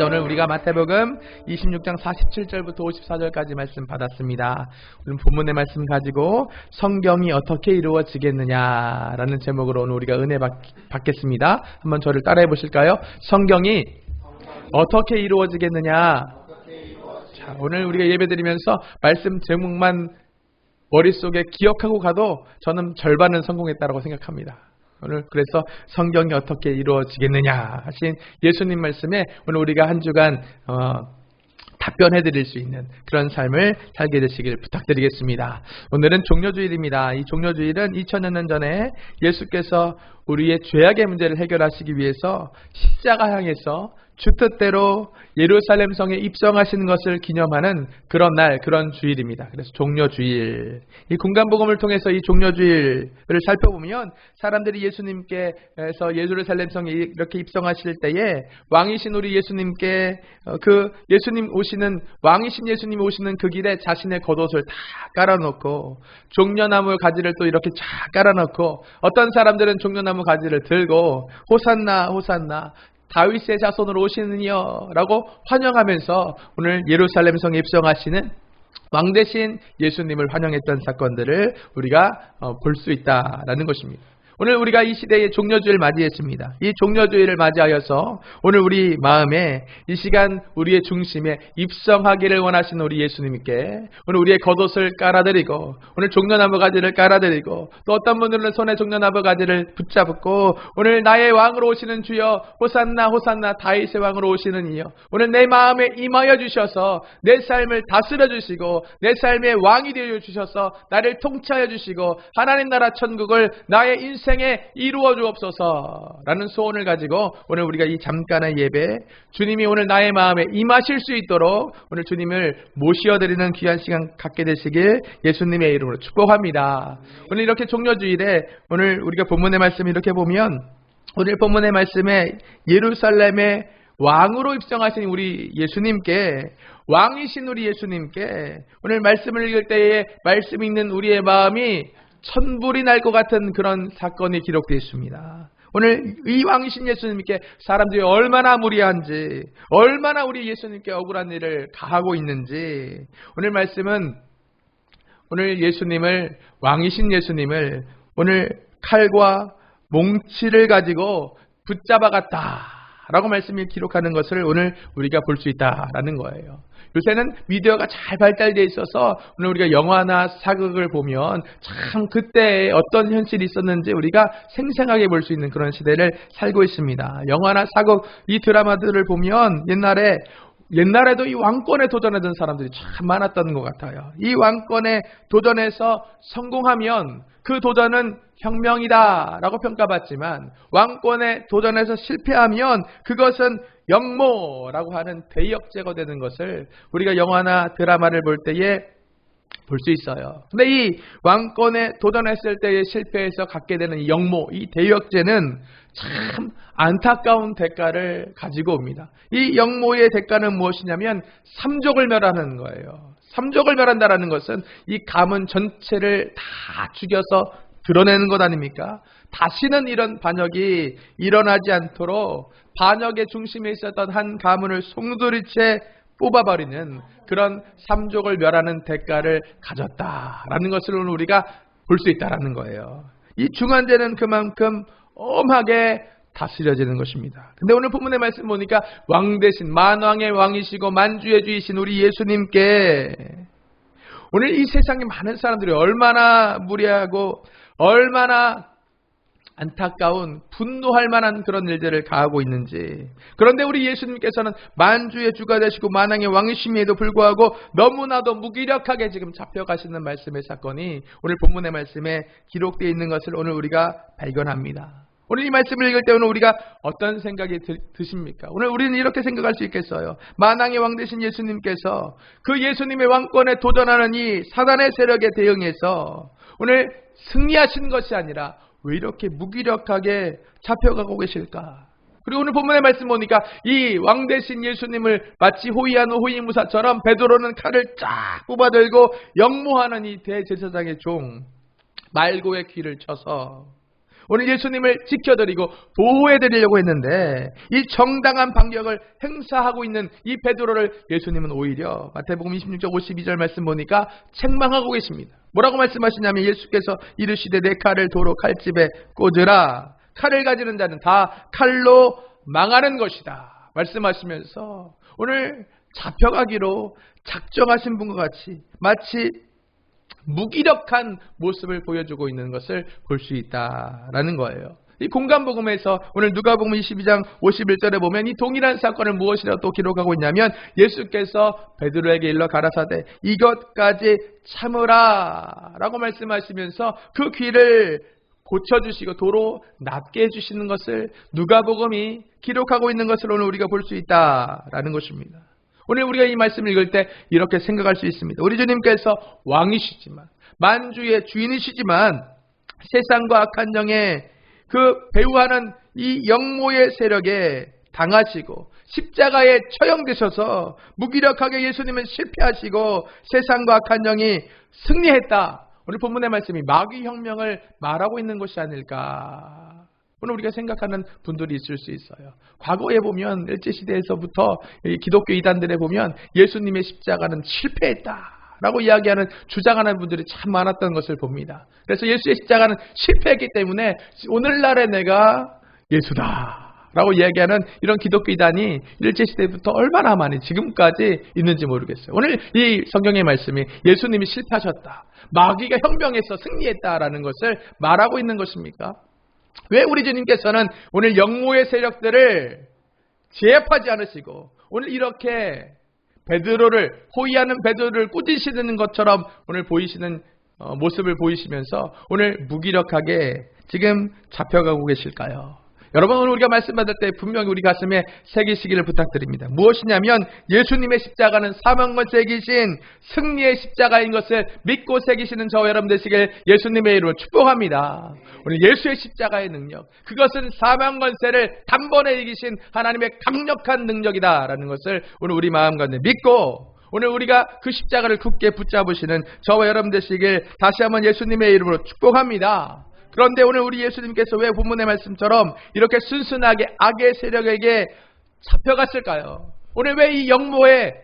자, 오늘 우리가 마태복음 26장 47절부터 54절까지 말씀 받았습니다. 오늘 본문의 말씀 가지고 성경이 어떻게 이루어지겠느냐라는 제목으로 오늘 우리가 은혜 받겠습니다. 한번 저를 따라해 보실까요? 성경이 어떻게 이루어지겠느냐. 자, 오늘 우리가 예배드리면서 말씀 제목만 머릿속에 기억하고 가도 저는 절반은 성공했다고 생각합니다. 오늘 그래서 성경이 어떻게 이루어지겠느냐 하신 예수님 말씀에 오늘 우리가 한 주간 답변해 드릴 수 있는 그런 삶을 살게 되시길 부탁드리겠습니다. 오늘은 종려주일입니다. 이 종려주일은 2000여 년 전에 예수께서 우리의 죄악의 문제를 해결하시기 위해서 십자가 향해서 주 뜻대로 예루살렘 성에 입성하시는 것을 기념하는 그런 날, 그런 주일입니다. 그래서 종려주일. 이 군간복음을 통해서 이 종려주일을 살펴보면 사람들이 예수님께서 예루살렘 성에 이렇게 입성하실 때에 왕이신 우리 예수님께 그 예수님 오시는 왕이신 예수님 오시는 그 길에 자신의 겉옷을 다 깔아놓고 종려나무 가지를 또 이렇게 쫙 깔아놓고 어떤 사람들은 종려나무 가지를 들고 호산나 호산나 다윗의 자손으로 오시는 이여 라고 환영하면서 오늘 예루살렘 성에 입성하시는 왕 대신 예수님을 환영했던 사건들을 우리가 볼 수 있다라는 것입니다. 오늘 우리가 이 시대의 종려주일을 맞이했습니다. 이 종려주일을 맞이하여서 오늘 우리 마음에 이 시간 우리의 중심에 입성하기를 원하시는 우리 예수님께 오늘 우리의 겉옷을 깔아드리고 오늘 종려나무 가지를 깔아드리고 또 어떤 분들은 손에 종려나무 가지를 붙잡고 오늘 나의 왕으로 오시는 주여 호산나 호산나 다윗의 왕으로 오시는 이여 오늘 내 마음에 임하여 주셔서 내 삶을 다스려 주시고 내 삶의 왕이 되어 주셔서 나를 통치하여 주시고 하나님 나라 천국을 나의 인생 에 이루어 주옵소서라는 소원을 가지고 오늘 우리가 이 잠깐의 예배 주님이 오늘 나의 마음에 임하실 수 있도록 오늘 주님을 모시어드리는 귀한 시간 갖게 되시길 예수님의 이름으로 축복합니다. 오늘 이렇게 종려주일에 오늘 우리가 본문의 말씀 이렇게 보면 오늘 본문의 말씀에 예루살렘의 왕으로 입성하신 우리 예수님께 왕이신 우리 예수님께 오늘 말씀을 읽을 때에 말씀 읽는 우리의 마음이 천불이 날 것 같은 그런 사건이 기록되어 있습니다. 오늘 이 왕이신 예수님께 사람들이 얼마나 무리한지 얼마나 우리 예수님께 억울한 일을 가하고 있는지 오늘 말씀은 오늘 예수님을 왕이신 예수님을 오늘 칼과 몽치를 가지고 붙잡아갔다 라고 말씀이 기록하는 것을 오늘 우리가 볼 수 있다라는 거예요. 요새는 미디어가 잘 발달되어 있어서 오늘 우리가 영화나 사극을 보면 참 그때 어떤 현실이 있었는지 우리가 생생하게 볼 수 있는 그런 시대를 살고 있습니다. 영화나 사극 이 드라마들을 보면 옛날에도 이 왕권에 도전하던 사람들이 참 많았던 것 같아요. 이 왕권에 도전해서 성공하면 그 도전은 혁명이다 라고 평가받지만 왕권에 도전해서 실패하면 그것은 역모라고 하는 대역죄가 되는 것을 우리가 영화나 드라마를 볼 때에 볼 수 있어요. 근데 이 왕권에 도전했을 때에 실패해서 갖게 되는 이 역모, 이 대역죄는 참 안타까운 대가를 가지고 옵니다. 이 역모의 대가는 무엇이냐면 삼족을 멸하는 거예요. 삼족을 멸한다라는 것은 이 가문 전체를 다 죽여서 드러내는 것 아닙니까? 다시는 이런 반역이 일어나지 않도록 반역의 중심에 있었던 한 가문을 송두리째 뽑아버리는 그런 삼족을 멸하는 대가를 가졌다라는 것을 오늘 우리가 볼 수 있다라는 거예요. 이 중환죄는 그만큼 엄하게 다스려지는 것입니다. 근데 오늘 본문의 말씀 보니까 왕 대신 만왕의 왕이시고 만주의 주이신 우리 예수님께 오늘 이 세상에 많은 사람들이 얼마나 무례하고 얼마나 안타까운 분노할 만한 그런 일들을 가하고 있는지 그런데 우리 예수님께서는 만주의 주가 되시고 만왕의 왕이심에도 불구하고 너무나도 무기력하게 지금 잡혀가시는 말씀의 사건이 오늘 본문의 말씀에 기록되어 있는 것을 오늘 우리가 발견합니다. 오늘 이 말씀을 읽을 때 오늘 우리가 어떤 생각이 드십니까? 오늘 우리는 이렇게 생각할 수 있겠어요. 만왕의 왕 되신 예수님께서 그 예수님의 왕권에 도전하는 이 사단의 세력에 대응해서 오늘 승리하신 것이 아니라 왜 이렇게 무기력하게 잡혀가고 계실까? 그리고 오늘 본문의 말씀 보니까 이 왕 대신 예수님을 마치 호위하는 호위무사처럼 베드로는 칼을 쫙 뽑아들고 역모하는 이 대제사장의 종 말고의 귀를 쳐서 오늘 예수님을 지켜드리고 보호해드리려고 했는데 이 정당한 반격을 행사하고 있는 이 베드로를 예수님은 오히려 마태복음 26장 52절 말씀 보니까 책망하고 계십니다. 뭐라고 말씀하시냐면 예수께서 이르시되 내 칼을 도로 칼집에 꽂으라. 칼을 가지는 자는 다 칼로 망하는 것이다 말씀하시면서 오늘 잡혀가기로 작정하신 분과 같이 마치 무기력한 모습을 보여주고 있는 것을 볼 수 있다라는 거예요. 이 공간복음에서 오늘 누가복음 22장 51절에 보면 이 동일한 사건을 무엇이라고 또 기록하고 있냐면 예수께서 베드로에게 일러 가라사대 이것까지 참으라 라고 말씀하시면서 그 귀를 고쳐주시고 도로 낫게 해주시는 것을 누가복음이 기록하고 있는 것을 오늘 우리가 볼 수 있다라는 것입니다. 오늘 우리가 이 말씀을 읽을 때 이렇게 생각할 수 있습니다. 우리 주님께서 왕이시지만 만주의 주인이시지만 세상과 악한 영의 그 배후하는 이 영모의 세력에 당하시고 십자가에 처형되셔서 무기력하게 예수님은 실패하시고 세상과 악한 영이 승리했다. 오늘 본문의 말씀이 마귀혁명을 말하고 있는 것이 아닐까. 오늘 우리가 생각하는 분들이 있을 수 있어요. 과거에 보면 일제시대에서부터 기독교 이단들에 보면 예수님의 십자가는 실패했다라고 이야기하는 주장하는 분들이 참 많았던 것을 봅니다. 그래서 예수의 십자가는 실패했기 때문에 오늘날의 내가 예수다라고 이야기하는 이런 기독교 이단이 일제시대부터 얼마나 많이 지금까지 있는지 모르겠어요. 오늘 이 성경의 말씀이 예수님이 실패하셨다. 마귀가 혁명해서 승리했다라는 것을 말하고 있는 것입니까? 왜 우리 주님께서는 오늘 영모의 세력들을 제압하지 않으시고 오늘 이렇게 베드로를 호위하는 베드로를 꾸짖으시는 것처럼 오늘 보이시는 모습을 보이시면서 오늘 무기력하게 지금 잡혀가고 계실까요? 여러분 오늘 우리가 말씀 받을 때 분명히 우리 가슴에 새기시기를 부탁드립니다. 무엇이냐면 예수님의 십자가는 사망권세에 계신 승리의 십자가인 것을 믿고 새기시는 저와 여러분 되시길 예수님의 이름으로 축복합니다. 오늘 예수의 십자가의 능력 그것은 사망권세를 단번에 이기신 하나님의 강력한 능력이다라는 것을 오늘 우리 마음 가운데 믿고 오늘 우리가 그 십자가를 굳게 붙잡으시는 저와 여러분 되시길 다시 한번 예수님의 이름으로 축복합니다. 그런데 오늘 우리 예수님께서 왜 본문의 말씀처럼 이렇게 순순하게 악의 세력에게 잡혀갔을까요? 오늘 왜 이 영모에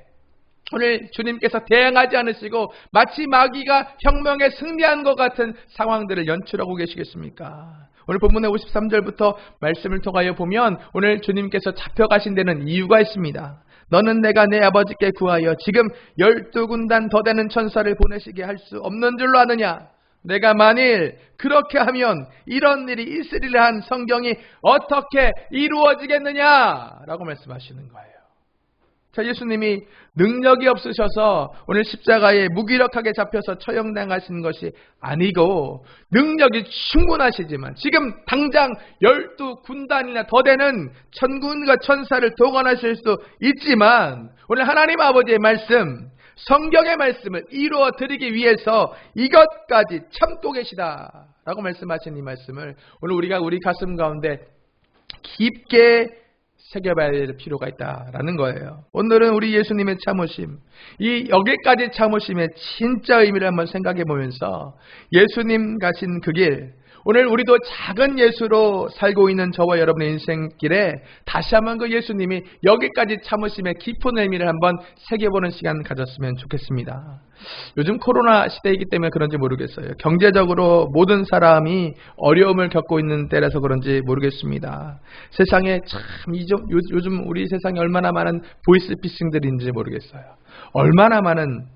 오늘 주님께서 대항하지 않으시고 마치 마귀가 혁명에 승리한 것 같은 상황들을 연출하고 계시겠습니까? 오늘 본문의 53절부터 말씀을 통하여 보면 오늘 주님께서 잡혀가신 데는 이유가 있습니다. 너는 내가 내 아버지께 구하여 지금 12군단 더 되는 천사를 보내시게 할 수 없는 줄로 아느냐? 내가 만일 그렇게 하면 이런 일이 있으리라 한 성경이 어떻게 이루어지겠느냐라고 말씀하시는 거예요. 자, 예수님이 능력이 없으셔서 오늘 십자가에 무기력하게 잡혀서 처형당하신 것이 아니고 능력이 충분하시지만 지금 당장 12군단이나 더 되는 천군과 천사를 동원하실 수 있지만 오늘 하나님 아버지의 말씀 성경의 말씀을 이루어 드리기 위해서 이것까지 참고 계시다라고 말씀하신 이 말씀을 오늘 우리가 우리 가슴 가운데 깊게 새겨봐야 될 필요가 있다라는 거예요. 오늘은 우리 예수님의 참으심, 이 여기까지 참으심의 진짜 의미를 한번 생각해 보면서 예수님 가신 그 길, 오늘 우리도 작은 예수로 살고 있는 저와 여러분의 인생길에 다시 한번 그 예수님이 여기까지 참으심의 깊은 의미를 한번 새겨보는 시간 가졌으면 좋겠습니다. 요즘 코로나 시대이기 때문에 그런지 모르겠어요. 경제적으로 모든 사람이 어려움을 겪고 있는 때라서 그런지 모르겠습니다. 세상에 참 요즘 우리 세상에 얼마나 많은 보이스피싱들인지 모르겠어요. 얼마나 많은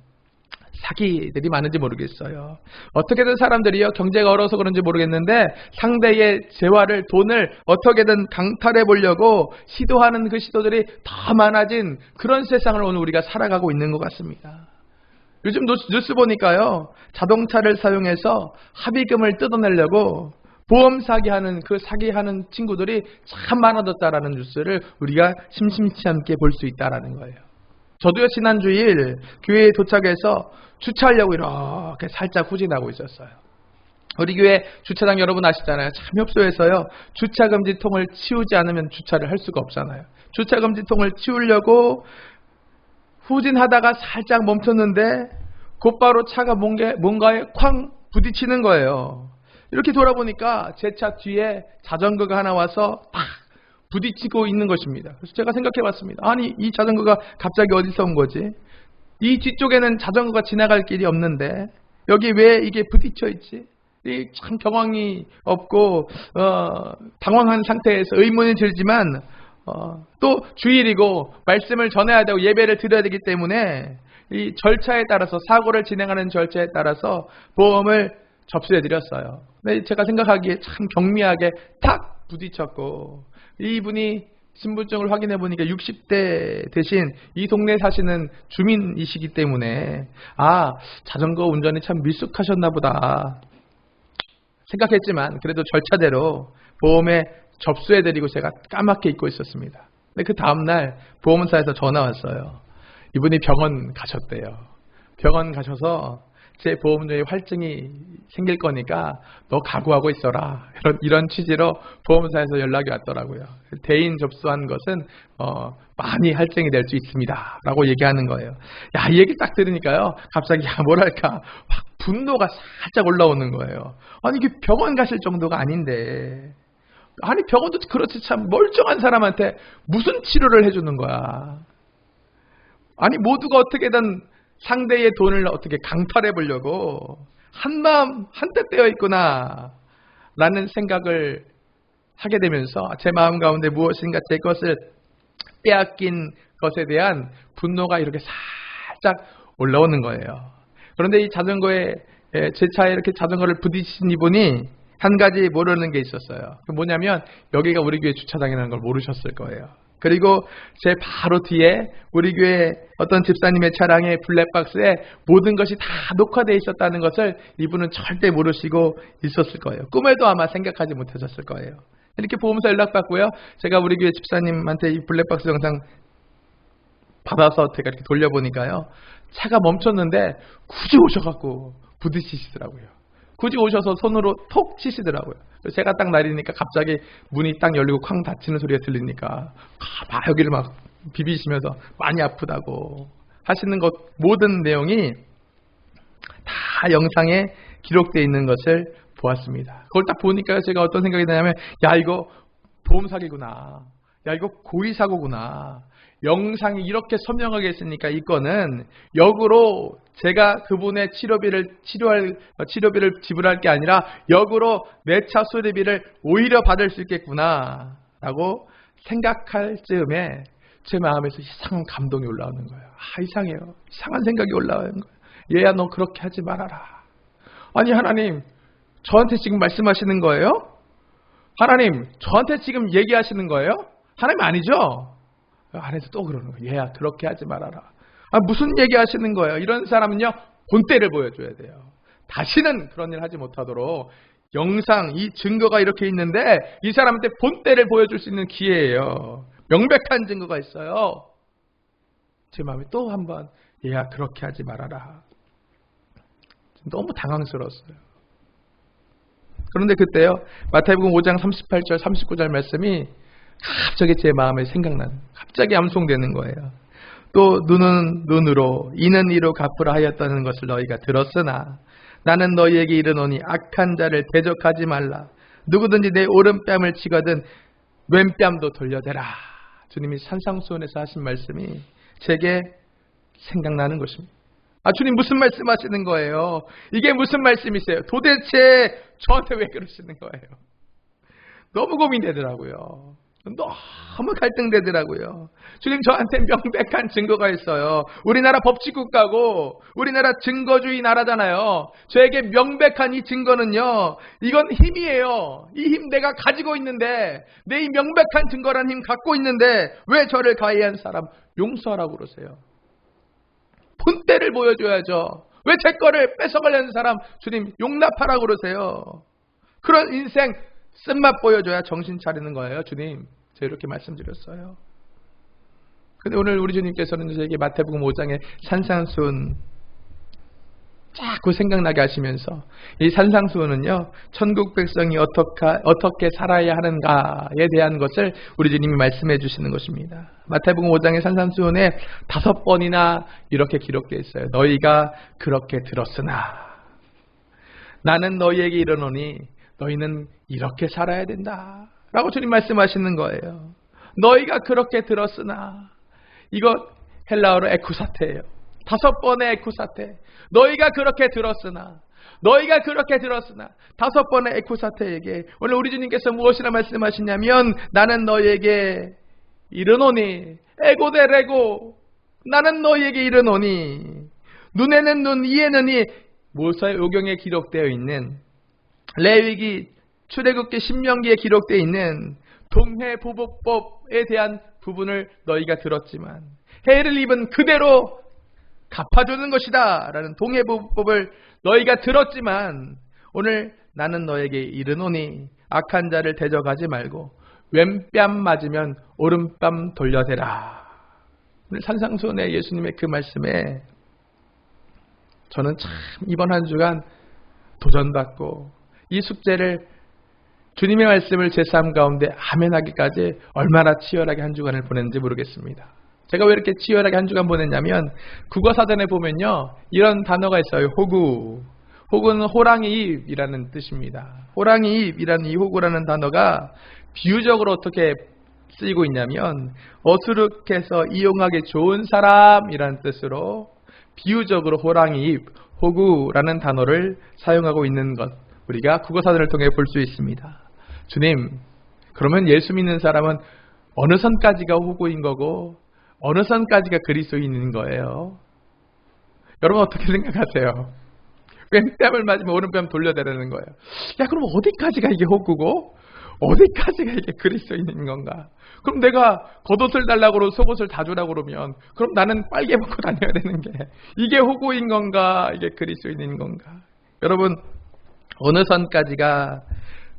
사기들이 많은지 모르겠어요. 어떻게든 사람들이요 경제가 어려워서 그런지 모르겠는데 상대의 재화를 돈을 어떻게든 강탈해 보려고 시도하는 그 시도들이 더 많아진 그런 세상을 오늘 우리가 살아가고 있는 것 같습니다. 요즘 뉴스 보니까요 자동차를 사용해서 합의금을 뜯어내려고 보험 사기하는 그 사기하는 친구들이 참 많아졌다라는 뉴스를 우리가 심심치 않게 볼 수 있다라는 거예요. 저도요 지난 주일 교회에 도착해서 주차하려고 이렇게 살짝 후진하고 있었어요. 우리 교회 주차장 여러분 아시잖아요. 참 협소해서요 주차금지통을 치우지 않으면 주차를 할 수가 없잖아요. 주차금지통을 치우려고 후진하다가 살짝 멈췄는데 곧바로 차가 뭔가에 쾅 부딪히는 거예요. 이렇게 돌아보니까 제 차 뒤에 자전거가 하나 와서 탁 부딪히고 있는 것입니다. 그래서 제가 생각해 봤습니다. 아니, 이 자전거가 갑자기 어디서 온 거지? 이 뒤쪽에는 자전거가 지나갈 길이 없는데 여기 왜 이게 부딪혀 있지? 참 경황이 없고 당황한 상태에서 의문이 들지만 또 주일이고 말씀을 전해야 되고 예배를 드려야 되기 때문에 이 절차에 따라서 사고를 진행하는 절차에 따라서 보험을 접수해 드렸어요. 근데 제가 생각하기에 참 경미하게 탁 부딪혔고 이분이 신분증을 확인해 보니까 60대 대신 이 동네에 사시는 주민이시기 때문에 자전거 운전이 참 미숙하셨나 보다 생각했지만 그래도 절차대로 보험에 접수해드리고 제가 까맣게 잊고 있었습니다. 근데 그 다음날 보험사에서 전화 왔어요. 이분이 병원 가셨대요. 병원 가셔서 제 보험료에 할증이 생길 거니까 너 각오하고 있어라. 이런 취지로 보험사에서 연락이 왔더라고요. 대인 접수한 것은 많이 할증이 될 수 있습니다. 라고 얘기하는 거예요. 야, 이 얘기 딱 들으니까요. 갑자기 뭐랄까 막 분노가 살짝 올라오는 거예요. 아니 이게 병원 가실 정도가 아닌데 아니 병원도 그렇지 참 멀쩡한 사람한테 무슨 치료를 해주는 거야. 아니 모두가 어떻게든 상대의 돈을 어떻게 강탈해 보려고 한마음 한뜻 되어 있구나 라는 생각을 하게 되면서 제 마음 가운데 무엇인가 제 것을 빼앗긴 것에 대한 분노가 이렇게 살짝 올라오는 거예요. 그런데 이 자전거에 제 차에 이렇게 자전거를 부딪힌 이분이 한 가지 모르는 게 있었어요. 그 뭐냐면 여기가 우리 교회 주차장이라는 걸 모르셨을 거예요. 그리고 제 바로 뒤에 우리 교회 어떤 집사님의 차량의 블랙박스에 모든 것이 다 녹화되어 있었다는 것을 이분은 절대 모르시고 있었을 거예요. 꿈에도 아마 생각하지 못하셨을 거예요. 이렇게 보험사 연락받고요. 제가 우리 교회 집사님한테 이 블랙박스 영상 받아서 제가 이렇게 돌려보니까요. 차가 멈췄는데 굳이 오셔갖고 부딪히시더라고요. 굳이 오셔서 손으로 톡 치시더라고요. 제가 딱 내리니까 갑자기 문이 딱 열리고 쾅 닫히는 소리가 들리니까 막 여기를 막 비비시면서 많이 아프다고 하시는 것 모든 내용이 다 영상에 기록되어 있는 것을 보았습니다. 그걸 딱 보니까 제가 어떤 생각이 드냐면 야 이거 보험 사기구나. 야 이거 고의 사고구나. 영상이 이렇게 선명하게 했으니까 이 건은 역으로 제가 그분의 치료비를 지불할 게 아니라 역으로 내 차 수리비를 오히려 받을 수 있겠구나 라고 생각할 즈음에 제 마음에서 이상한 감동이 올라오는 거예요. 이상해요. 이상한 생각이 올라오는 거예요. 얘야 너 그렇게 하지 말아라. 아니 하나님 저한테 지금 말씀하시는 거예요? 하나님 저한테 지금 얘기하시는 거예요? 하나님 아니죠? 안에서 또 그러는 거예요. 얘야 그렇게 하지 말아라. 무슨 얘기하시는 거예요? 이런 사람은요 본때를 보여줘야 돼요. 다시는 그런 일 하지 못하도록 영상 이 증거가 이렇게 있는데 이 사람한테 본때를 보여줄 수 있는 기회예요. 명백한 증거가 있어요. 제 마음이 또 한번 얘야 그렇게 하지 말아라. 너무 당황스러웠어요. 그런데 그때요 마태복음 5장 38절 39절 말씀이 갑자기 제 마음에 생각나는 갑자기 암송되는 거예요. 또 눈은 눈으로 이는 이로 갚으라 하였다는 것을 너희가 들었으나 나는 너희에게 이르노니 악한 자를 대적하지 말라. 누구든지 내 오른뺨을 치거든 왼뺨도 돌려대라. 주님이 산상수훈에서 하신 말씀이 제게 생각나는 것입니다. 주님 무슨 말씀하시는 거예요? 이게 무슨 말씀이세요? 도대체 저한테 왜 그러시는 거예요? 너무 고민되더라고요. 너무 갈등되더라고요. 주님 저한테 명백한 증거가 있어요. 우리나라 법치국가고 우리나라 증거주의 나라잖아요. 저에게 명백한 이 증거는요. 이건 힘이에요. 이 힘 내가 가지고 있는데 내 이 명백한 증거라는 힘 갖고 있는데 왜 저를 가해한 사람 용서하라고 그러세요? 본때를 보여줘야죠. 왜 제 거를 뺏어가려는 사람 주님 용납하라고 그러세요? 그런 인생 쓴맛 보여줘야 정신 차리는 거예요. 주님 제가 이렇게 말씀드렸어요. 근데 오늘 우리 주님께서는 저에게 마태복음 5장의 산상수훈 자꾸 생각나게 하시면서 이 산상수훈은요 천국 백성이 어떻게 살아야 하는가에 대한 것을 우리 주님이 말씀해 주시는 것입니다. 마태복음 5장의 산상수훈에 5번이나 이렇게 기록되어 있어요. 너희가 그렇게 들었으나 나는 너희에게 이르노니 너희는 이렇게 살아야 된다 라고 주님 말씀하시는 거예요. 너희가 그렇게 들었으나, 이거 헬라어로 에쿠사테예요. 5번의 에쿠사테. 너희가 그렇게 들었으나, 너희가 그렇게 들었으나, 5번의 에쿠사테에게 오늘 우리 주님께서 무엇이라 말씀하시냐면, 나는 너희에게 이르노니, 에고데레고, 나는 너희에게 이르노니, 눈에는 눈, 이에는 이, 모세오경에 기록되어 있는, 레위기, 출애굽기, 신명기에 기록되어 있는 동해보복법에 대한 부분을 너희가 들었지만 해를 입은 그대로 갚아주는 것이다 라는 동해보복법을 너희가 들었지만, 오늘 나는 너에게 이르노니 악한 자를 대적하지 말고 왼뺨 맞으면 오른뺨 돌려대라. 오늘 산상수훈의 예수님의 그 말씀에 저는 참 이번 한 주간 도전받고 이 숙제를, 주님의 말씀을 제 삶 가운데 아멘하기까지 얼마나 치열하게 한 주간을 보냈는지 모르겠습니다. 제가 왜 이렇게 치열하게 한 주간 보냈냐면, 국어사전에 보면요, 이런 단어가 있어요. 호구. 호구는 호랑이 입이라는 뜻입니다. 호랑이 입이라는 이 호구라는 단어가 비유적으로 어떻게 쓰이고 있냐면, 어수룩해서 이용하기 좋은 사람이라는 뜻으로 비유적으로 호랑이 입, 호구라는 단어를 사용하고 있는 것, 우리가 국어사전을 통해 볼 수 있습니다. 주님, 그러면 예수 믿는 사람은 어느 선까지가 호구인 거고 어느 선까지가 그리스도인인 거예요? 여러분 어떻게 생각하세요? 왼뺨을 맞으면 오른뺨 돌려대라는 거예요. 야, 그럼 어디까지가 이게 호구고 어디까지가 이게 그리스도인인 건가? 그럼 내가 겉옷을 달라고 그러고 속옷을 다 주라고 그러면, 그럼 나는 빨개 벗고 다녀야 되는 게 이게 호구인 건가, 이게 그리스도인인 건가? 여러분, 어느 선까지가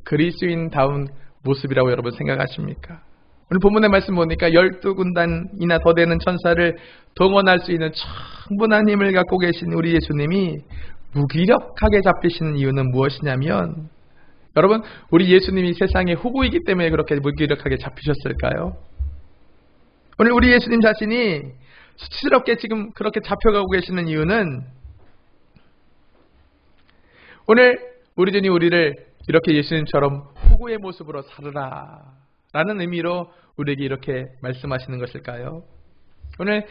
그리스도인다운 모습이라고 여러분 생각하십니까? 오늘 본문의 말씀 보니까 12군단이나 더 되는 천사를 동원할 수 있는 충분한 힘을 갖고 계신 우리 예수님이 무기력하게 잡히시는 이유는 무엇이냐면, 여러분, 우리 예수님이 세상의 호구이기 때문에 그렇게 무기력하게 잡히셨을까요? 오늘 우리 예수님 자신이 수치스럽게 지금 그렇게 잡혀가고 계시는 이유는, 오늘 우리 주님 우리를 이렇게 예수님처럼 호구의 모습으로 살으라 라는 의미로 우리에게 이렇게 말씀하시는 것일까요? 오늘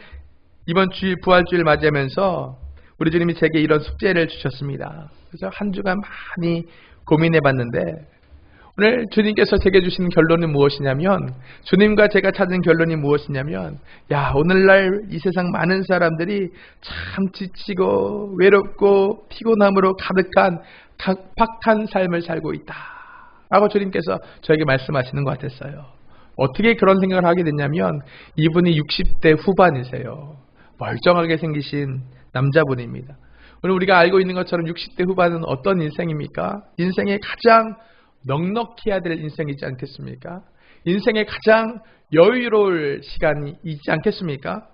이번 주일 부활주일 맞이하면서 우리 주님이 제게 이런 숙제를 주셨습니다. 그래서 한 주간 많이 고민해 봤는데, 오늘 주님께서 제게 주신 결론은 무엇이냐면, 주님과 제가 찾은 결론이 무엇이냐면, 야, 오늘날 이 세상 많은 사람들이 참 지치고 외롭고 피곤함으로 가득한 각박한 삶을 살고 있다 라고 주님께서 저에게 말씀하시는 것 같았어요. 어떻게 그런 생각을 하게 됐냐면, 이분이 60대 후반이세요. 멀쩡하게 생기신 남자분입니다. 오늘 우리가 알고 있는 것처럼 60대 후반은 어떤 인생입니까? 인생의 가장 넉넉해야 될 인생이지 않겠습니까? 인생의 가장 여유로울 시간이 있지 않겠습니까?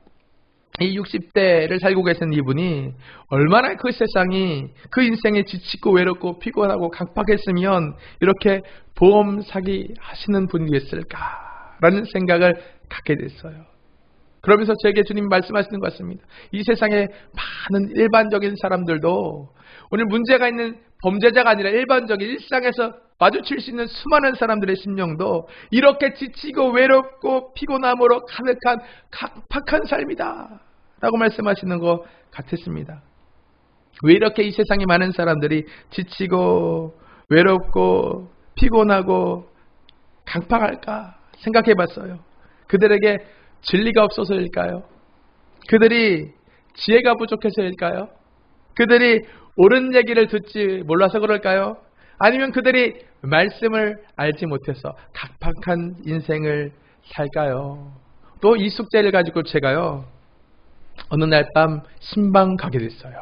이 60대를 살고 계신 이분이 얼마나 그 세상이, 그 인생에 지치고 외롭고 피곤하고 각박했으면 이렇게 보험 사기 하시는 분이었을까라는 생각을 갖게 됐어요. 그러면서 제게 주님 말씀하시는 것 같습니다. 이 세상에 많은 일반적인 사람들도, 오늘 문제가 있는 범죄자가 아니라 일반적인 일상에서 마주칠 수 있는 수많은 사람들의 심령도 이렇게 지치고 외롭고 피곤함으로 가득한 각박한 삶이다 라고 말씀하시는 것 같았습니다. 왜 이렇게 이 세상에 많은 사람들이 지치고 외롭고 피곤하고 각박할까 생각해 봤어요. 그들에게 진리가 없어서일까요? 그들이 지혜가 부족해서일까요? 그들이 옳은 얘기를 듣지 몰라서 그럴까요? 아니면 그들이 말씀을 알지 못해서 각박한 인생을 살까요? 또 이 숙제를 가지고 제가요, 어느 날 밤 신방 가게 됐어요.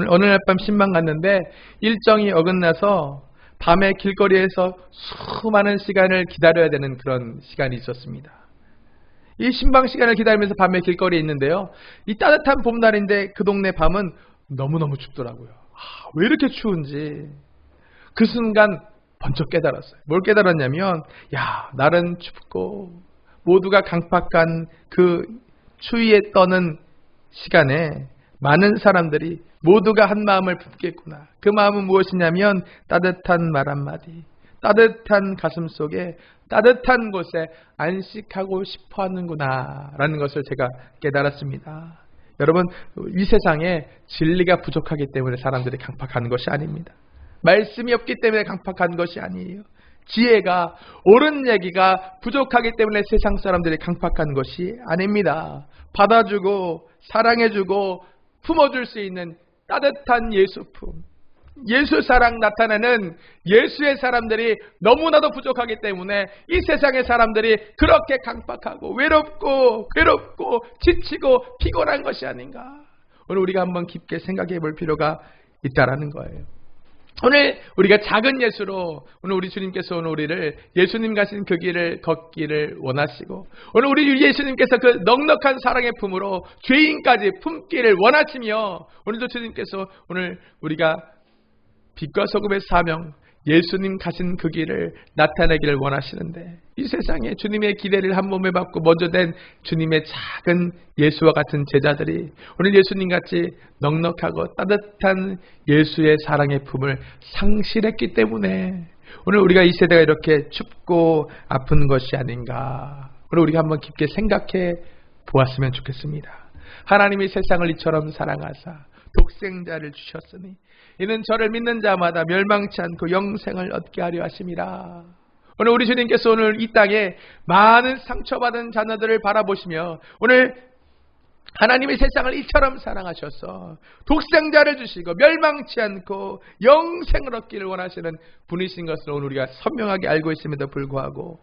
어느 날 밤 신방 갔는데 일정이 어긋나서 밤에 길거리에서 수많은 시간을 기다려야 되는 그런 시간이 있었습니다. 이 신방 시간을 기다리면서 밤에 길거리에 있는데요, 이 따뜻한 봄날인데 그 동네 밤은 너무너무 춥더라고요. 왜 이렇게 추운지 그 순간 번쩍 깨달았어요. 뭘 깨달았냐면, 야, 날은 춥고 모두가 강팍한 그 추위에 떠는 시간에 많은 사람들이 모두가 한 마음을 품겠구나. 그 마음은 무엇이냐면 따뜻한 말 한마디, 따뜻한 가슴 속에 따뜻한 곳에 안식하고 싶어 하는구나 라는 것을 제가 깨달았습니다. 여러분, 이 세상에 진리가 부족하기 때문에 사람들이 강팍한 것이 아닙니다. 말씀이 없기 때문에 강팍한 것이 아니에요. 지혜가, 옳은 얘기가 부족하기 때문에 세상 사람들이 강팍한 것이 아닙니다. 받아주고 사랑해주고 품어줄 수 있는 따뜻한 예수품, 예수 사랑 나타내는 예수의 사람들이 너무나도 부족하기 때문에 이 세상의 사람들이 그렇게 강박하고 외롭고 지치고 피곤한 것이 아닌가. 오늘 우리가 한번 깊게 생각해 볼 필요가 있다라는 거예요. 오늘 우리가 작은 예수로, 오늘 우리 주님께서 오늘 우리를 예수님 가신 그 길을 걷기를 원하시고, 오늘 우리 예수님께서 그 넉넉한 사랑의 품으로 죄인까지 품기를 원하시며, 오늘도 주님께서 오늘 우리가 빛과 소금의 사명, 예수님 가신 그 길을 나타내기를 원하시는데, 이 세상에 주님의 기대를 한 몸에 받고 먼저 된 주님의 작은 예수와 같은 제자들이 오늘 예수님같이 넉넉하고 따뜻한 예수의 사랑의 품을 상실했기 때문에 오늘 우리가 이 세대가 이렇게 춥고 아픈 것이 아닌가. 오늘 우리가 한번 깊게 생각해 보았으면 좋겠습니다. 하나님이 세상을 이처럼 사랑하사 독생자를 주셨으니 이는 저를 믿는 자마다 멸망치 않고 영생을 얻게 하려 하심이라. 오늘 우리 주님께서 오늘 이 땅에 많은 상처받은 자녀들을 바라보시며 오늘 하나님이 세상을 이처럼 사랑하셔서 독생자를 주시고 멸망치 않고 영생을 얻기를 원하시는 분이신 것을 오늘 우리가 선명하게 알고 있음에도 불구하고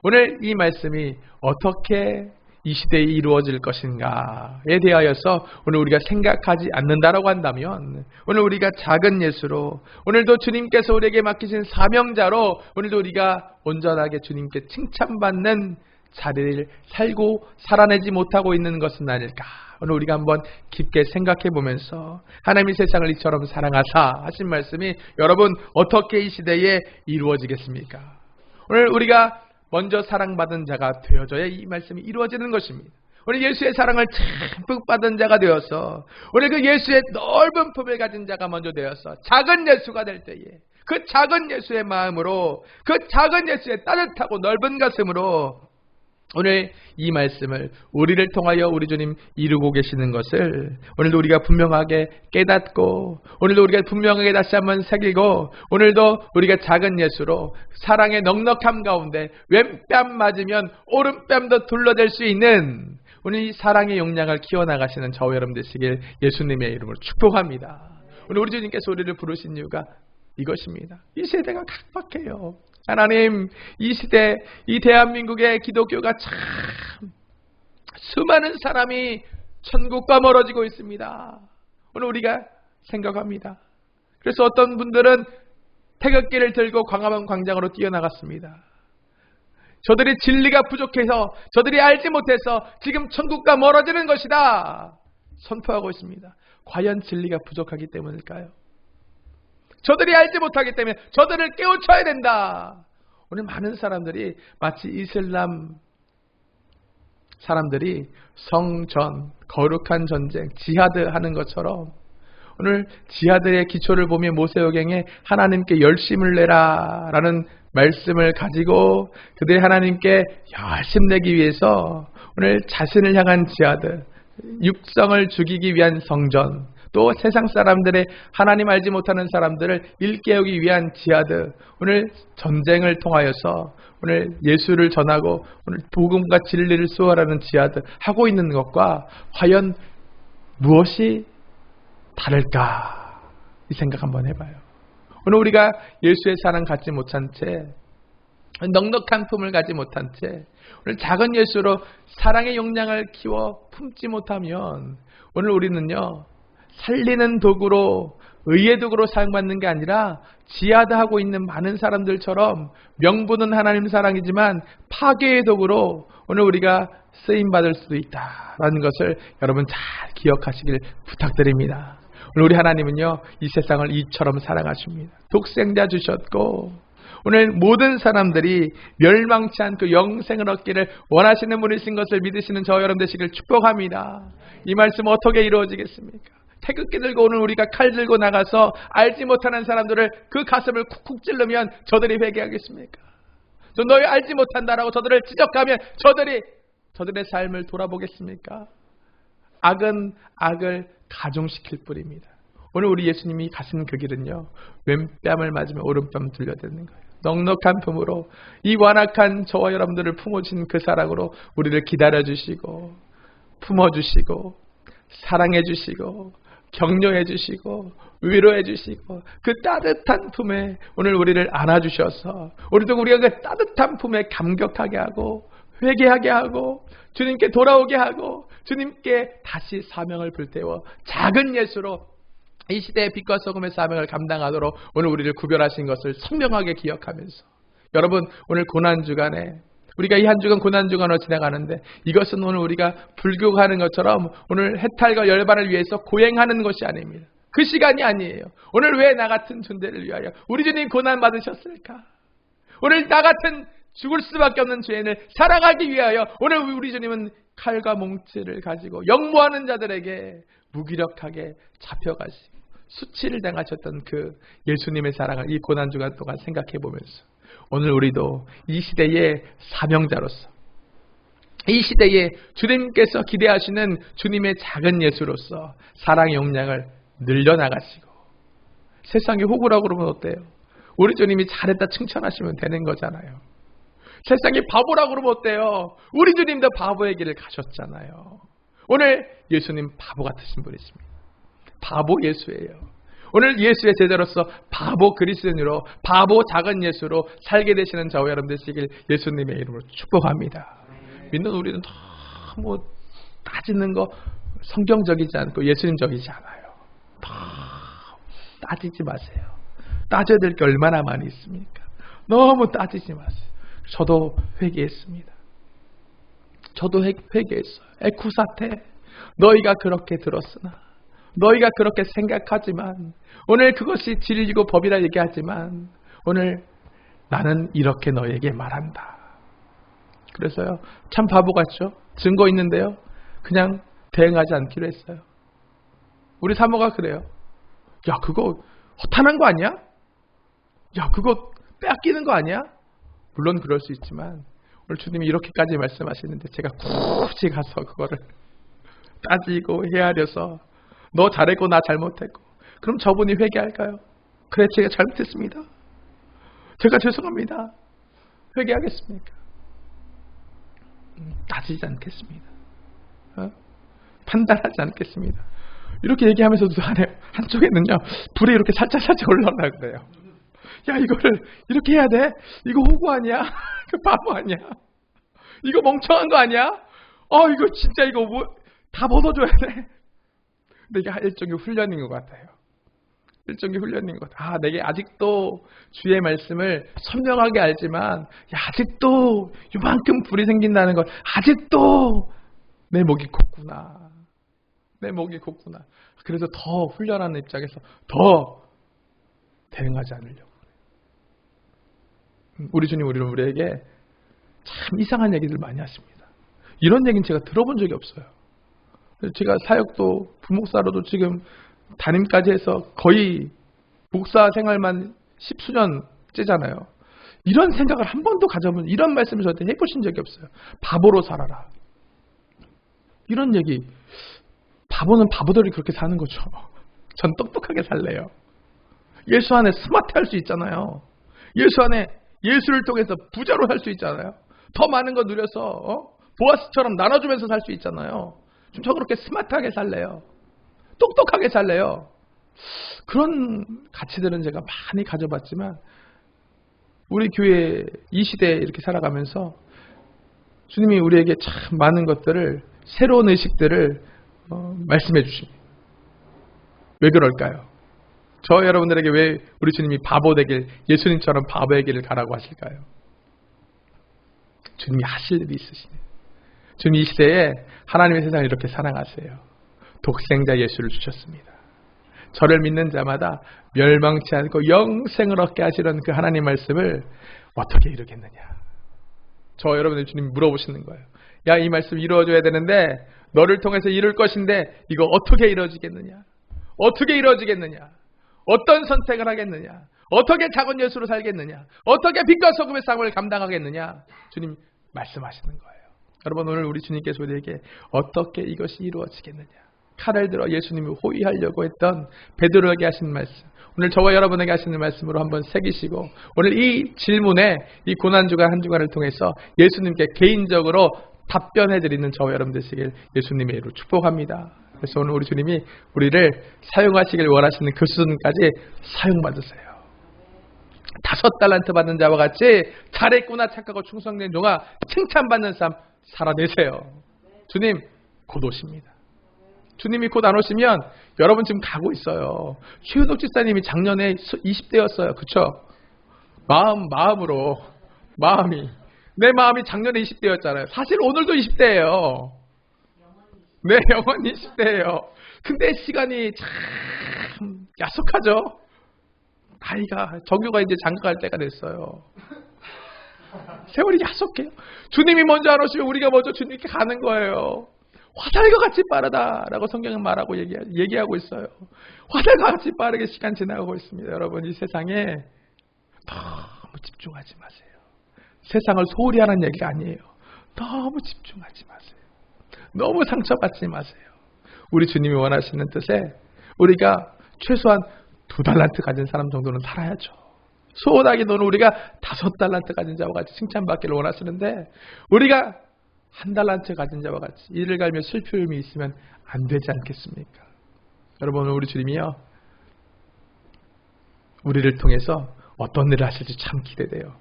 오늘 이 말씀이 어떻게 이 시대에 이루어질 것인가에 대하여서 오늘 우리가 생각하지 않는다라고 한다면 오늘 우리가 작은 예수로 오늘도 주님께서 우리에게 맡기신 사명자로 오늘도 우리가 온전하게 주님께 칭찬받는 자리를 살고 살아내지 못하고 있는 것은 아닐까. 오늘 우리가 한번 깊게 생각해 보면서 하나님이 세상을 이처럼 사랑하사 하신 말씀이 여러분 어떻게 이 시대에 이루어지겠습니까? 오늘 우리가 먼저 사랑받은 자가 되어져야 이 말씀이 이루어지는 것입니다. 오늘 예수의 사랑을 듬뿍 받은 자가 되어서 오늘 그 예수의 넓은 품을 가진 자가 먼저 되어서 작은 예수가 될 때에 그 작은 예수의 마음으로 그 작은 예수의 따뜻하고 넓은 가슴으로 오늘 이 말씀을 우리를 통하여 우리 주님 이루고 계시는 것을 오늘도 우리가 분명하게 깨닫고 오늘도 우리가 분명하게 다시 한번 새기고 오늘도 우리가 작은 예수로 사랑의 넉넉함 가운데 왼뺨 맞으면 오른뺨도 둘러댈 수 있는 오늘 이 사랑의 용량을 키워나가시는 저와 여러분 되시길 예수님의 이름으로 축복합니다. 오늘 우리 주님께서 우리를 부르신 이유가 이것입니다. 이 세대가 각박해요. 하나님, 이 시대, 이 대한민국의 기독교가 참 수많은 사람이 천국과 멀어지고 있습니다. 오늘 우리가 생각합니다. 그래서 어떤 분들은 태극기를 들고 광화문 광장으로 뛰어나갔습니다. 저들이 진리가 부족해서 저들이 알지 못해서 지금 천국과 멀어지는 것이다 선포하고 있습니다. 과연 진리가 부족하기 때문일까요? 저들이 알지 못하기 때문에 저들을 깨우쳐야 된다. 오늘 많은 사람들이 마치 이슬람 사람들이 성전, 거룩한 전쟁, 지하드 하는 것처럼 오늘 지하드의 기초를 보면 모세오경에 하나님께 열심을 내라 라는 말씀을 가지고 그들이 하나님께 열심 내기 위해서 오늘 자신을 향한 지하드, 육성을 죽이기 위한 성전, 또 세상 사람들의 하나님 알지 못하는 사람들을 일깨우기 위한 지하드, 오늘 전쟁을 통하여서 오늘 예수를 전하고 오늘 복음과 진리를 수호하라는 지하드 하고 있는 것과 과연 무엇이 다를까? 이 생각 한번 해봐요. 오늘 우리가 예수의 사랑 갖지 못한 채 넉넉한 품을 가지 못한 채 오늘 작은 예수로 사랑의 용량을 키워 품지 못하면 오늘 우리는요 살리는 도구로 의의 도구로 사용받는 게 아니라 지하드하고 있는 많은 사람들처럼 명분은 하나님 사랑이지만 파괴의 도구로 오늘 우리가 쓰임받을 수도 있다라는 것을 여러분 잘 기억하시길 부탁드립니다. 오늘 우리 하나님은요 이 세상을 이처럼 사랑하십니다. 독생자 주셨고 오늘 모든 사람들이 멸망치 않고 영생을 얻기를 원하시는 분이신 것을 믿으시는 저 여러분 되시길 축복합니다. 이 말씀 어떻게 이루어지겠습니까? 태극기 들고 오늘 우리가 칼 들고 나가서 알지 못하는 사람들을 그 가슴을 쿡쿡 찌르면 저들이 회개하겠습니까? 저 너희 알지 못한다라고 저들을 지적하면 저들의 삶을 돌아보겠습니까? 악은 악을 가중시킬 뿐입니다. 오늘 우리 예수님이 가신 그 길은요, 왼뺨을 맞으면 오른뺨 들려대는 거예요. 넉넉한 품으로 이 완악한 저와 여러분들을 품어주신 그 사랑으로 우리를 기다려주시고 품어주시고 사랑해주시고 격려해주시고 위로해주시고 그 따뜻한 품에 오늘 우리를 안아주셔서 우리가 그 따뜻한 품에 감격하게 하고 회개하게 하고 주님께 돌아오게 하고 주님께 다시 사명을 불태워 작은 예수로 이 시대의 빛과 소금의 사명을 감당하도록 오늘 우리를 구별하신 것을 선명하게 기억하면서, 여러분 오늘 고난주간에 우리가 이 한 주간 고난주간으로 지나가는데 이것은 오늘 우리가 불교가 하는 것처럼 오늘 해탈과 열반을 위해서 고행하는 것이 아닙니다. 그 시간이 아니에요. 오늘 왜 나 같은 존재를 위하여 우리 주님 고난 받으셨을까? 오늘 나 같은 죽을 수밖에 없는 죄인을 살아가기 위하여 오늘 우리 주님은 칼과 몽치를 가지고 역모하는 자들에게 무기력하게 잡혀가시고 수치를 당하셨던 그 예수님의 사랑을 이 고난주간 동안 생각해보면서 오늘 우리도 이 시대의 사명자로서 이 시대에 주님께서 기대하시는 주님의 작은 예수로서 사랑의 용량을 늘려나가시고, 세상이 호구라고 그러면 어때요? 우리 주님이 잘했다 칭찬하시면 되는 거잖아요. 세상이 바보라고 그러면 어때요? 우리 주님도 바보의 길을 가셨잖아요. 오늘 예수님 바보 같으신 분이십니다. 바보 예수예요. 오늘 예수의 제자로서 바보 그리스도인으로 바보 작은 예수로 살게 되시는 저와 여러분 되시길 예수님의 이름으로 축복합니다. 믿는 우리는 너무 따지는 거 성경적이지 않고 예수님적이지 않아요. 따지지 마세요. 따져야 될 게 얼마나 많이 있습니까? 너무 따지지 마세요. 저도 회개했습니다. 저도 회개했어요. 에쿠 사태, 너희가 그렇게 들었으나, 너희가 그렇게 생각하지만, 오늘 그것이 진리고 법이라 얘기하지만 오늘 나는 이렇게 너에게 말한다. 그래서요, 참 바보 같죠? 증거 있는데요, 그냥 대응하지 않기로 했어요. 우리 사모가 그래요. 야, 그거 허탄한 거 아니야? 야, 그거 빼앗기는 거 아니야? 물론 그럴 수 있지만 오늘 주님이 이렇게까지 말씀하시는데 제가 굳이 가서 그거를 따지고 헤아려서 너 잘했고 나 잘못했고, 그럼 저분이 회개할까요? 그래, 제가 잘못했습니다. 제가 죄송합니다. 회개하겠습니까? 따지지 않겠습니다. 판단하지 않겠습니다. 이렇게 얘기하면서도 한쪽에는요, 불이 이렇게 살짝 올라오려고 그래요. 야, 이거를 이렇게 해야 돼? 이거 호구 아니야? 그 바보 아니야? 이거 멍청한 거 아니야? 이거 진짜 이거 다 벗어줘야 돼. 근데 이게 일종의 훈련인 것 같아요. 일종의 훈련인 것 같아요. 내게 아직도 주의 말씀을 선명하게 알지만, 아직도 이만큼 불이 생긴다는 걸 아직도 내 목이 곱구나. 내 목이 곱구나. 그래서 더 훈련하는 입장에서 더 대응하지 않으려고. 우리 주님 우리에게 참 이상한 얘기들 많이 하십니다. 이런 얘기는 제가 들어본 적이 없어요. 제가 사역도 부목사로도 지금 담임까지 해서 거의 목사 생활만 10수년째잖아요. 이런 생각을 한 번도 가져본, 이런 말씀을 저한테 해보신 적이 없어요. 바보로 살아라. 이런 얘기. 바보는 바보들이 그렇게 사는 거죠. 전 똑똑하게 살래요. 예수 안에 스마트할 수 있잖아요. 예수 안에 예수를 통해서 부자로 살 수 있잖아요. 더 많은 거 누려서 보아스처럼 나눠주면서 살 수 있잖아요. 저 그렇게 스마트하게 살래요. 똑똑하게 살래요. 그런 가치들은 제가 많이 가져봤지만 우리 교회 이 시대에 이렇게 살아가면서 주님이 우리에게 참 많은 것들을, 새로운 의식들을 말씀해 주십니다. 왜 그럴까요? 저 여러분들에게 왜 우리 주님이 바보 되길, 예수님처럼 바보의 길을 가라고 하실까요? 주님이 하실 일이 있으시네요. 주님 이 시대에 하나님의 세상을 이렇게 사랑하세요. 독생자 예수를 주셨습니다. 저를 믿는 자마다 멸망치 않고 영생을 얻게 하시는 그 하나님 말씀을 어떻게 이루겠느냐. 저 여러분들 주님 물어보시는 거예요. 야, 이 말씀 이루어져야 되는데 너를 통해서 이룰 것인데 이거 어떻게 이루어지겠느냐. 어떻게 이루어지겠느냐? 어떤 선택을 하겠느냐? 어떻게 작은 예수로 살겠느냐? 어떻게 빛과 소금의 싸움을 감당하겠느냐? 주님 말씀하시는 거예요. 여러분, 오늘 우리 주님께서 우리에게 어떻게 이것이 이루어지겠느냐? 칼을 들어 예수님을 호위하려고 했던 베드로에게 하신 말씀, 오늘 저와 여러분에게 하시는 말씀으로 한번 새기시고, 오늘 이 질문에 이 고난주간 한 주간을 통해서 예수님께 개인적으로 답변해드리는 저와 여러분 되시길 예수님의 이름으로 축복합니다. 그래서 오늘 우리 주님이 우리를 사용하시길 원하시는 그 수준까지 사용받으세요. 5달란트 받는 자와 같이 잘했구나 착하고 충성된 종아 칭찬받는 삶 살아내세요. 주님 곧 오십니다. 주님이 곧 안 오시면 여러분 지금 가고 있어요. 최윤옥 집사님이 작년에 20대였어요. 그쵸? 내 마음이 작년에 20대였잖아요. 사실 오늘도 20대예요. 네, 영원히 20대예요. 근데 시간이 참 야속하죠? 나이가, 정규가 이제 장가갈 때가 됐어요. 세월이 야속해요. 주님이 먼저 안 오시면 우리가 먼저 주님께 가는 거예요. 화살과 같이 빠르다라고 성경은 말하고 얘기하고 있어요. 화살과 같이 빠르게 시간 지나가고 있습니다. 여러분, 이 세상에 너무 집중하지 마세요. 세상을 소홀히 하는 얘기가 아니에요. 너무 집중하지 마세요. 너무 상처받지 마세요. 우리 주님이 원하시는 뜻에 우리가 최소한 2달란트 가진 사람 정도는 살아야죠. 소원하기도는 우리가 5달란트 가진 자와 같이 칭찬받기를 원하시는데, 우리가 1달란트 가진 자와 같이 이를 갈며 슬픔이 있으면 안 되지 않겠습니까? 여러분, 우리 주님이요, 우리를 통해서 어떤 일을 하실지 참 기대돼요.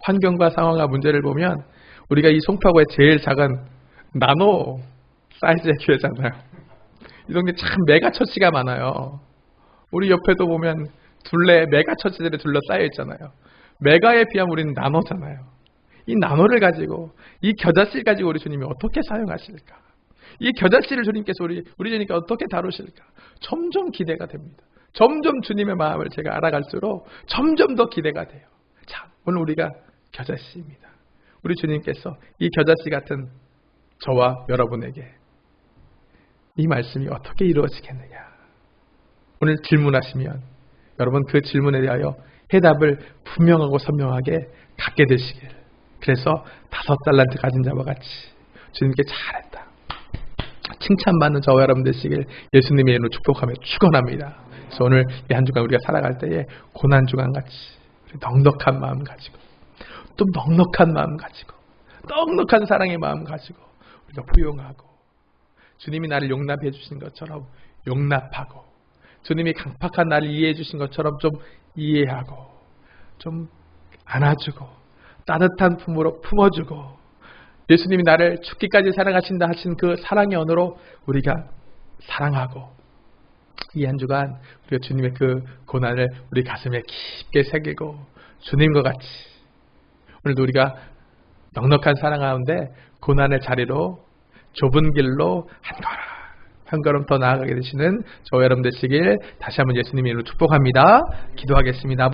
환경과 상황과 문제를 보면 우리가 이 송파구의 제일 작은 나노 사이즈의 교회잖아요. 이 동네 참 메가처치가 많아요. 우리 옆에도 보면 둘레 메가처치들이 둘러싸여 있잖아요. 메가에 비하면 우리는 나노잖아요. 이 나노를 가지고, 이 겨자씨를 가지고 우리 주님이 어떻게 사용하실까? 이 겨자씨를 주님께서 우리 주님께 어떻게 다루실까? 점점 기대가 됩니다. 점점 주님의 마음을 제가 알아갈수록 점점 더 기대가 돼요. 자, 오늘 우리가 겨자씨입니다. 우리 주님께서 이 겨자씨 같은 저와 여러분에게 이 말씀이 어떻게 이루어지겠느냐? 오늘 질문하시면 여러분 그 질문에 대하여 해답을 분명하고 선명하게 갖게 되시길. 그래서 5달란트 가진 자와 같이 주님께 잘했다, 칭찬받는 저와 여러분 되시길 예수님의 이름으로 축복하며 축원합니다. 그래서 오늘 이 한 주간 우리가 살아갈 때에 고난주간 같이 넉넉한 마음 가지고, 또 넉넉한 마음 가지고, 넉넉한 사랑의 마음 가지고 우리가 포용하고, 주님이 나를 용납해 주신 것처럼 용납하고, 주님이 강팍한 나를 이해해 주신 것처럼 좀 이해하고, 좀 안아주고, 따뜻한 품으로 품어주고, 예수님이 나를 죽기까지 사랑하신다 하신 그 사랑의 언어로 우리가 사랑하고, 이 한 주간 우리가 주님의 그 고난을 우리 가슴에 깊게 새기고 주님과 같이 오늘도 우리가 넉넉한 사랑 가운데 고난의 자리로 좁은 길로 한 걸음 더 나아가게 되시는 저와 여러분 되시길 다시 한번 예수님의 이름으로 축복합니다. 기도하겠습니다.